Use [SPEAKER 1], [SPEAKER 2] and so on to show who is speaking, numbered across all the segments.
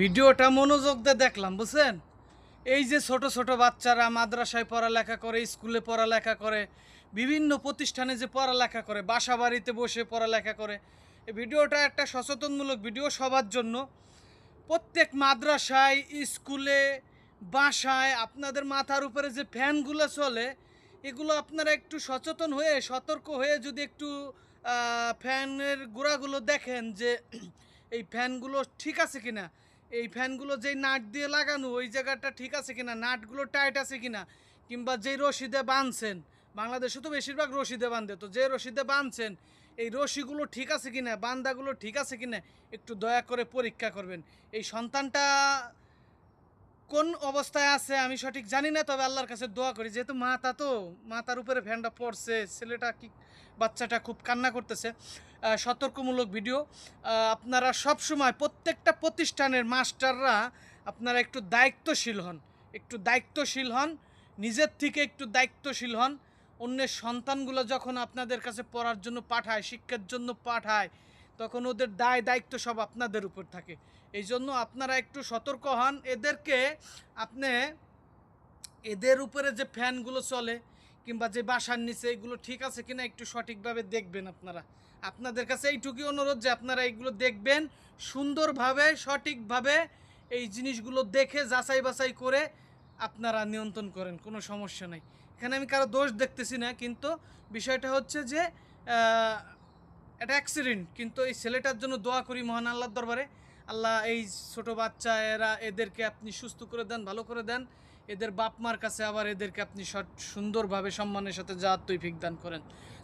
[SPEAKER 1] ভিডিওটা মনোযোগ দিয়ে দেখলাম, বুঝছেন? এই যে ছোট ছোট বাচ্চারা মাদ্রাসায় পড়ালেখা করে, স্কুলে পড়ালেখা করে, বিভিন্ন প্রতিষ্ঠানে যে পড়ালেখা করে, বাসা বাড়িতে বসে পড়ালেখা করে, এই ভিডিওটা একটা সচেতনমূলক ভিডিও সবার জন্য। প্রত্যেক মাদ্রাসায়, স্কুলে, বাসায় আপনাদের মাথার উপরে যে ফ্যানগুলো চলে, এগুলো আপনারা একটু সচেতন হয়ে, সতর্ক হয়ে যদি একটু ফ্যানের গোড়াগুলো দেখেন যে এই ফ্যানগুলো ঠিক আছে কিনা, এই ফ্যানগুলো যেই নাট দিয়ে লাগানো ওই জায়গাটা ঠিক আছে কিনা, নাটগুলো টাইট আছে কিনা, কিংবা যেই রশিদে বাঁধছেন, বাংলাদেশে তো বেশিরভাগ রশিদে বাঁধে, তো যে রশিদে বাঁধছেন এই রশিগুলো ঠিক আছে কিনা, বান্দাগুলো ঠিক আছে কিনা একটু দয়া করে পরীক্ষা করবেন। এই সন্তানটা কোন অবস্থায় আছে আমি সঠিক জানি না, তবে আল্লাহর কাছে দোয়া করি, যেহেতু মাথার উপরে ফ্যানটা পড়ছে, বাচ্চাটা খুব কান্না করতেছে। সতর্কমূলক ভিডিও। আপনারা সবসময় প্রত্যেকটা প্রতিষ্ঠানের মাস্টাররা আপনারা একটু দায়িত্বশীল হন, নিজের থেকে একটু দায়িত্বশীল হন। অন্যের সন্তানগুলো যখন আপনাদের কাছে পড়ার জন্য পাঠায়, শিক্ষার জন্য পাঠায়, তখন ওদের দায়িত্ব সব আপনাদের উপর থাকে। এই জন্য আপনারা একটু সতর্ক হন। এদের উপরে যে ফ্যানগুলো চলে কিংবা যে বাসার নিচে, এগুলো ঠিক আছে কিনা একটু সঠিকভাবে দেখবেন। আপনাদের কাছে এইটুকুই অনুরোধ যে আপনারা এইগুলো দেখবেন সুন্দরভাবে, সঠিকভাবে এই জিনিসগুলো দেখে যাচাই বাছাই করে আপনারা নিয়ন্ত্রণ করেন, কোনো সমস্যা নেই। এখানে আমি কারো দোষ দেখতেছি না, কিন্তু বিষয়টা হচ্ছে যে এটা অ্যাক্সিডেন্ট। কিন্তু এই ছেলেটার জন্য দোয়া করি মহান আল্লাহর দরবারে, আল্লাহ এই ছোট বাচ্চা এদেরকে আপনি সুস্থ করে দেন, ভালো করে দেন। এদের বাপ মার কাছে আবার এদেরকে আপনি সুন্দরভাবে সম্মানের সাথে যাওয়ার তৌফিক দান করেন।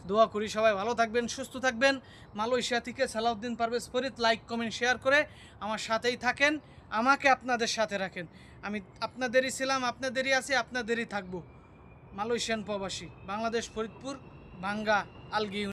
[SPEAKER 1] দোয়া করি সবাই ভালো থাকবেন, সুস্থ থাকবেন। মালয়েশিয়া থেকে Salauddin Parvez Farid. Like, comment, share করে আমার সাথেই থাকেন, আমাকে আপনাদের সাথে রাখেন। আমি আপনাদেরই ছিলাম, আপনাদেরই আছি, আপনাদেরই থাকবো। মালয়েশিয়ান প্রবাসী, বাংলাদেশ, ফরিদপুর, ভাঙ্গা, আলগি।